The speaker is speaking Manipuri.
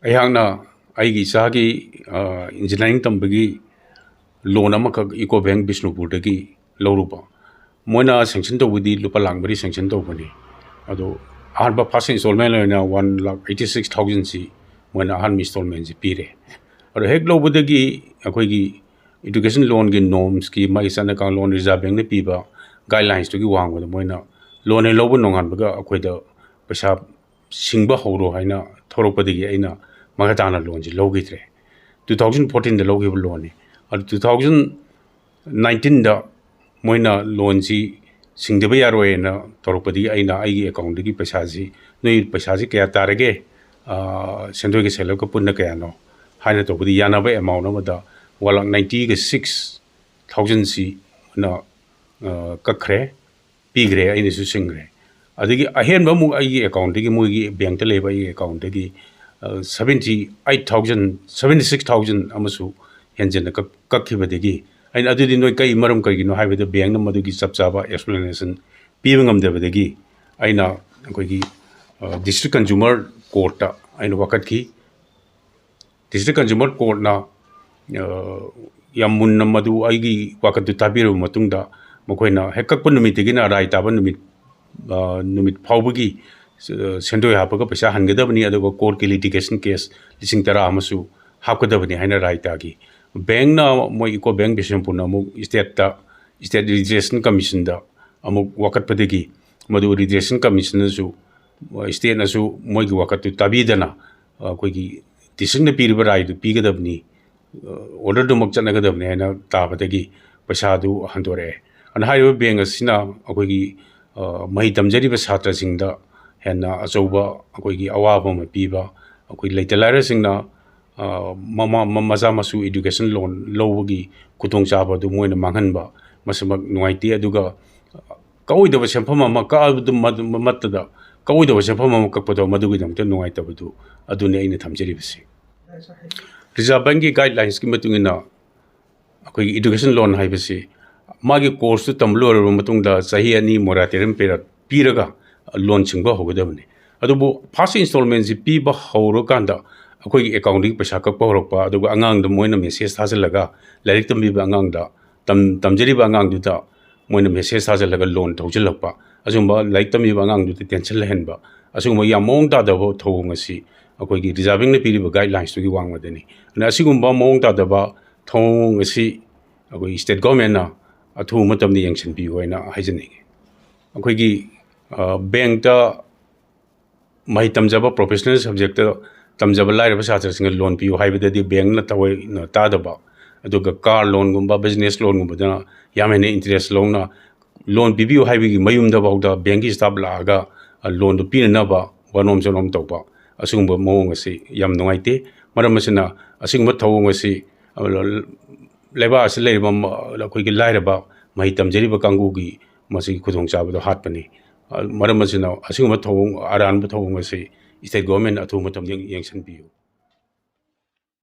ꯑꯩꯍꯥꯛꯅ ꯑꯩꯒꯤ ꯏꯆꯥꯒꯤ ꯏꯟꯖꯤꯅꯤꯌꯥꯔꯤꯡ ꯇꯝꯕꯒꯤ ꯂꯣꯟ ꯑꯃꯈꯛ ꯏꯀꯣ ꯕꯦꯡꯛ ꯕꯤꯁꯅꯨꯄꯨꯔꯗꯒꯤ ꯂꯧꯔꯨꯕ ꯃꯣꯏꯅ ꯁꯦꯡꯁꯟ ꯇꯧꯕꯗꯤ ꯂꯨꯄꯥ ꯂꯥꯛ 4 ꯁꯦꯡꯁꯟ ꯇꯧꯕꯅꯤ ꯑꯗꯣ ꯑꯍꯥꯟꯕ ꯐꯥꯔꯁ ꯏꯟꯁꯇꯣꯜꯃꯦꯟ ꯑꯣꯏꯅ 1,86,000 ꯁꯤ ꯃꯣꯏꯅ ꯑꯍꯥꯟꯕ ꯏꯟꯁꯇꯣꯜꯃꯦꯟꯁꯤ ꯄꯤꯔꯦ ꯑꯗꯣ ꯍꯦꯛ ꯂꯧꯕꯗꯒꯤ ꯑꯩꯈꯣꯏꯒꯤ ꯏꯗꯨꯀꯦꯁꯟ ꯂꯣꯟꯒꯤ ꯅꯣꯔꯝꯁꯀꯤ ꯃꯥꯒꯤ ꯆꯠꯅꯀꯥꯡ ꯂꯣꯟ ꯔꯤꯖꯥꯔꯚ ꯕꯦꯡꯛꯅ ꯄꯤꯕ ꯒꯥꯏꯗꯂꯥꯏꯟꯁꯇꯨꯒꯤ ꯋꯥꯡꯃꯗ ꯃꯣꯏꯅ ꯂꯣꯟ ꯍꯦꯛ ꯂꯧꯕ ꯅꯣꯡꯉꯥꯟꯕꯒ ꯑꯩꯈꯣꯏꯗ ꯄꯩꯁꯥ ꯁꯤꯡꯕ ꯍꯧꯔꯣ ꯍꯥꯏꯅ ꯊꯣꯔꯛꯄꯗꯒꯤ ꯑꯩꯅ ꯃꯈꯥ ꯇꯥꯅ ꯂꯣꯟꯁꯤ ꯂꯧꯈꯤꯗ꯭ꯔꯦ 2014ꯗ ꯂꯧꯈꯤꯕ ꯂꯣꯟꯅꯤ ꯑꯗꯨ 2019ꯗ ꯃꯣꯏꯅ ꯂꯣꯟꯁꯤ ꯁꯤꯡꯗꯕ ꯌꯥꯔꯣꯏꯅ ꯇꯧꯔꯛꯄꯗꯒꯤ ꯑꯩꯅ ꯑꯩꯒꯤ ꯑꯦꯀꯥꯎꯟꯗꯒꯤ ꯄꯩꯁꯥꯁꯤ ꯅꯣꯏ ꯄꯩꯁꯥꯁꯤ ꯀꯌꯥ ꯇꯥꯔꯒꯦ ꯁꯦꯟꯗꯣꯏꯒ ꯁꯦꯜꯂꯞꯀ ꯄꯨꯟꯅ ꯀꯌꯥꯅꯣ ꯍꯥꯏꯅ ꯇꯧꯕꯗꯤ ꯌꯥꯅꯕ ꯑꯦꯃꯥꯎꯟ ꯑꯃꯗ 1,96,000 ꯁꯤ ꯃꯣꯏꯅ ꯀꯛꯈ꯭ꯔꯦ ꯄꯤꯈ꯭ꯔꯦ ꯑꯩꯅꯁꯨ ꯁꯤꯡꯈ꯭ꯔꯦ ꯑꯗꯒꯤ ꯑꯍꯦꯟꯕ ꯑꯃꯨꯛ ꯑꯩꯒꯤ ꯑꯦꯀꯥꯎꯟꯗꯒꯤ ꯃꯣꯏꯒꯤ ꯕꯦꯡꯛꯇ ꯂꯩꯕ ꯑꯩꯒꯤ ꯑꯦꯀꯥꯎꯟꯗꯒꯤ 76,000 ꯑꯃꯁꯨ ꯍꯦꯟꯖꯟꯅ ꯀꯛꯈꯤꯕꯗꯒꯤ ꯑꯩꯅ ꯑꯗꯨꯗꯤ ꯅꯣꯏ ꯀꯩ ꯃꯔꯝ ꯀꯩꯒꯤꯅꯣ ꯍꯥꯏꯕꯗ ꯕꯦꯡꯛꯅ ꯃꯗꯨꯒꯤ ꯆꯞ ꯆꯥꯕ ꯑꯦꯛꯁꯄ꯭ꯂꯦꯅꯦꯁꯟ ꯄꯤꯕ ꯉꯝꯗꯕꯗꯒꯤ ꯑꯩꯅ ꯑꯩꯈꯣꯏꯒꯤ ꯗꯤꯁꯇ꯭ꯔꯤꯛ ꯀꯟꯖꯨꯃꯔ ꯀꯣꯔꯠꯇ ꯑꯩꯅ ꯋꯥꯀꯠꯈꯤ ꯗꯤꯁꯇ꯭ꯔꯤꯛ ꯀꯟꯖꯨꯃꯔ ꯀꯣꯔꯠꯅ ꯌꯥꯝ ꯃꯨꯟꯅ ꯃꯗꯨ ꯑꯩꯒꯤ ꯋꯥꯀꯠꯇꯨ ꯇꯥꯕꯤꯔꯕ ꯃꯇꯨꯡꯗ ꯃꯈꯣꯏꯅ ꯍꯦꯛ ꯀꯛꯄ ꯅꯨꯃꯤꯠꯇꯒꯤꯅ ꯔꯥꯏ ꯇꯥꯕ ꯅꯨꯃꯤꯠ ꯐꯥꯎꯕꯒꯤ ꯁꯦꯟꯗꯣꯏ ꯍꯥꯞꯄꯒ ꯄꯩꯁꯥ ꯍꯟꯒꯗꯕꯅꯤ ꯑꯗꯨꯒ ꯀꯣꯔꯠꯀꯤ ꯂꯤꯇꯤꯒꯦꯁꯟ ꯀꯦꯁ 10,000 ꯑꯃꯁꯨ ꯍꯥꯞꯀꯗꯕꯅꯤ ꯍꯥꯏꯅ ꯔꯥꯏ ꯇꯥꯈꯤ ꯕꯦꯡꯛꯅ ꯃꯣꯏ ꯏꯀꯣ ꯕꯦꯡꯛ ꯕꯤꯁꯅꯨꯄꯨꯔꯅ ꯑꯃꯨꯛ ꯁ꯭ꯇꯦꯠ ꯔꯤꯖꯤꯁꯇ꯭ꯔꯦꯁꯟ ꯀꯃꯤꯁꯟꯗ ꯑꯃꯨꯛ ꯋꯥꯀꯠꯄꯗꯒꯤ ꯃꯗꯨ ꯔꯤꯖꯤꯁꯇ꯭ꯔꯦꯁꯟ ꯀꯃꯤꯁꯟꯅꯁꯨ ꯁ꯭ꯇꯦꯠꯅꯁꯨ ꯃꯣꯏꯒꯤ ꯋꯥꯀꯠꯇꯨ ꯇꯥꯕꯤꯗꯅ ꯑꯩꯈꯣꯏꯒꯤ ꯗꯤꯁꯇ꯭ꯔꯤꯛꯅ ꯄꯤꯔꯤꯕ ꯔꯥꯏꯗꯨ ꯄꯤꯒꯗꯕꯅꯤ ꯑꯣꯔꯗꯔꯗꯨꯃꯛ ꯆꯠꯅꯒꯗꯕꯅꯤ ꯍꯥꯏꯅ ꯇꯥꯕꯗꯒꯤ ꯄꯩꯁꯥꯗꯨ ꯍꯟꯗꯣꯔꯛꯑꯦ ꯑꯗꯨꯅ ꯍꯥꯏꯔꯤꯕ ꯕꯦꯡꯛ ꯑꯁꯤꯅ ꯑꯩꯈꯣꯏꯒꯤ ꯃꯍꯩ ꯇꯝꯖꯔꯤꯕ ꯁꯥꯇ꯭ꯔꯁꯤꯡꯗ ꯍꯦꯟꯅ ꯑꯆꯧꯕ ꯑꯩꯈꯣꯏꯒꯤ ꯑꯋꯥꯕ ꯑꯃ ꯄꯤꯕ ꯑꯩꯈꯣꯏ ꯂꯩꯇ ꯂꯥꯏꯔꯁꯤꯡꯅ ꯃꯆꯥ ꯃꯁꯨ ꯏꯗꯨꯀꯦꯁꯟ ꯂꯣꯟ ꯂꯧꯕꯒꯤ ꯈꯨꯗꯣꯡꯆꯥꯕꯗꯨ ꯃꯣꯏꯅ ꯃꯥꯡꯍꯟꯕ ꯃꯁꯤꯃꯛ ꯅꯨꯡꯉꯥꯏꯇꯦ ꯑꯗꯨꯒ ꯀꯛꯑꯣꯏꯗꯕ ꯁꯦꯟꯐꯝ ꯑꯃ ꯀꯛꯑꯕꯃꯠꯇꯗ ꯀꯛꯑꯣꯏꯗꯕ ꯁꯦꯟꯐꯝ ꯑꯃ ꯀꯛꯄꯗꯣ ꯃꯗꯨꯒꯤꯗꯃꯛꯇ ꯅꯨꯡꯉꯥꯏꯇꯕꯗꯨ ꯑꯗꯨꯅꯤ ꯑꯩꯅ ꯊꯝꯖꯔꯤꯕꯁꯤ ꯔꯤꯖꯥꯔꯚ ꯕꯦꯡꯛꯀꯤ ꯒꯥꯏꯗꯂꯥꯏꯟꯁꯀꯤ ꯃꯇꯨꯡ ꯏꯟꯅ ꯑꯩꯈꯣꯏꯒꯤ ꯏꯗꯨꯀꯦꯁꯟ ꯂꯣꯟ ꯍꯥꯏꯕꯁꯤ ꯃꯥꯒꯤ ꯀꯣꯔꯁꯇꯨ ꯇꯝꯕ ꯂꯣꯏꯔꯕ ꯃꯇꯨꯡꯗ ꯆꯍꯤ 2 ꯃꯣꯔꯥꯇꯣꯔꯤꯌꯝ ꯄꯤꯔꯒ ꯂꯣꯟ ꯁꯤꯡꯕ ꯍꯧꯒꯗꯕꯅꯤ ꯑꯗꯨꯕꯨ ꯐꯥꯔꯁ ꯏꯟꯁꯇꯣꯜꯃꯦꯟꯁꯤ ꯄꯤꯕ ꯍꯧꯔꯀꯥꯟꯗ ꯑꯩꯈꯣꯏꯒꯤ ꯑꯦꯀꯥꯎꯟꯗꯒꯤ ꯄꯩꯁꯥ ꯀꯛꯄ ꯍꯧꯔꯛꯄ ꯑꯗꯨꯒ ꯑꯉꯥꯡꯗ ꯃꯣꯏꯅ ꯃꯦꯁꯦꯖ ꯊꯥꯖꯤꯜꯂꯒ ꯂꯥꯏꯔꯤꯛ ꯇꯝꯕꯤꯕ ꯑꯉꯥꯡꯗ ꯇꯝꯖꯔꯤꯕ ꯑꯉꯥꯡꯗꯨꯗ ꯃꯣꯏꯅ ꯃꯦꯁꯦꯖ ꯊꯥꯖꯤꯜꯂꯒ ꯂꯣꯟ ꯊꯧꯖꯤꯜꯂꯛꯄ ꯑꯁꯤꯒꯨꯝꯕ ꯂꯥꯏꯔꯤꯛ ꯇꯝꯕꯤꯕ ꯑꯉꯥꯡꯗꯨꯗ ꯇꯦꯟꯁꯟ ꯂꯩꯍꯟꯕ ꯑꯁꯤꯒꯨꯝꯕ ꯌꯥꯝ ꯃꯑꯣꯡ ꯇꯥꯗꯕ ꯊꯧꯑꯣꯡ ꯑꯁꯤ ꯑꯩꯈꯣꯏꯒꯤ ꯔꯤꯖꯥꯔꯚ ꯕꯦꯡꯛꯅ ꯄꯤꯔꯤꯕ ꯒꯥꯏꯗꯂꯥꯏꯟꯁꯇꯨꯒꯤ ꯋꯥꯡꯃꯗꯅꯤ ꯑꯗꯨꯅ ꯑꯁꯤꯒꯨꯝꯕ ꯃꯑꯣꯡ ꯇꯥꯗꯕ ꯊꯧꯑꯣꯡ ꯑꯁꯤ ꯑꯩꯈꯣꯏ ꯁ꯭ꯇꯦꯠ ꯒꯣꯔꯃꯦꯟꯅ ꯑꯊꯨꯕ ꯃꯇꯝꯗ ꯌꯦꯡꯁꯤꯟꯕꯤꯌꯨ ꯍꯥꯏꯅ ꯍꯥꯏꯖꯅꯤꯡꯉꯤ ꯑꯩꯈꯣꯏꯒꯤ ꯕꯦꯡꯛꯇ ꯃꯍꯩ ꯇꯝꯖꯕ ꯄ꯭ꯔꯣꯐꯦꯁꯅꯦꯜ ꯁꯕꯖꯦꯛꯇ ꯇꯝꯖꯕ ꯂꯥꯏꯔꯕ ꯁꯥꯇ꯭ꯔꯁꯤꯡꯅ ꯂꯣꯟ ꯄꯤꯌꯨ ꯍꯥꯏꯕꯗꯗꯤ ꯕꯦꯡꯛꯅ ꯊꯑꯣꯏꯅ ꯇꯥꯗꯕ ꯑꯗꯨꯒ ꯀꯥꯔ ꯂꯣꯟꯒꯨꯝꯕ ꯕꯤꯖꯤꯅꯦꯁ ꯂꯣꯟꯒꯨꯝꯕꯗꯅ ꯌꯥꯝ ꯍꯦꯟꯅ ꯏꯟꯇꯔꯦꯁ ꯂꯧꯅ ꯂꯣꯟ ꯄꯤꯕꯤꯌꯨ ꯍꯥꯏꯕꯒꯤ ꯃꯌꯨꯝꯗꯐꯥꯎꯗ ꯕꯦꯡꯛꯀꯤ ꯁ꯭ꯇꯥꯐ ꯂꯥꯛꯑꯒ ꯂꯣꯟꯗꯨ ꯄꯤꯅꯅꯕ ꯋꯥꯅꯣꯝ ꯆꯅꯣꯝ ꯇꯧꯕ ꯑꯁꯤꯒꯨꯝꯕ ꯃꯑꯣꯡ ꯑꯁꯤ ꯌꯥꯝ ꯅꯨꯡꯉꯥꯏꯇꯦ ꯃꯔꯝ ꯑꯁꯤꯅ ꯑꯁꯤꯒꯨꯝꯕ ꯊꯧꯑꯣꯡ ꯑꯁꯤ ꯂꯩꯕꯥꯛ ꯑꯁꯤꯗ ꯂꯩꯔꯤꯕ ꯑꯩꯈꯣꯏꯒꯤ ꯂꯥꯏꯔꯕ ꯃꯍꯩ ꯇꯝꯖꯔꯤꯕ ꯀꯥꯡꯕꯨꯒꯤ ꯃꯁꯤꯒꯤ ꯈꯨꯗꯣꯡꯆꯥꯕꯗꯣ ꯍꯥꯠꯄꯅꯤ ꯃꯔꯝ ꯑꯁꯤꯅ ꯑꯁꯤꯒꯨꯝꯕ ꯊꯧꯑꯣꯡ ꯑꯔꯥꯟꯕ ꯊꯧꯑꯣꯡ ꯑꯁꯤ ꯁ꯭ꯇꯦꯠ ꯒꯣꯔꯃꯦꯟꯅ ꯑꯊꯨꯕ ꯃꯇꯝꯗ ꯌꯦꯡꯁꯤꯟꯕꯤꯌꯨ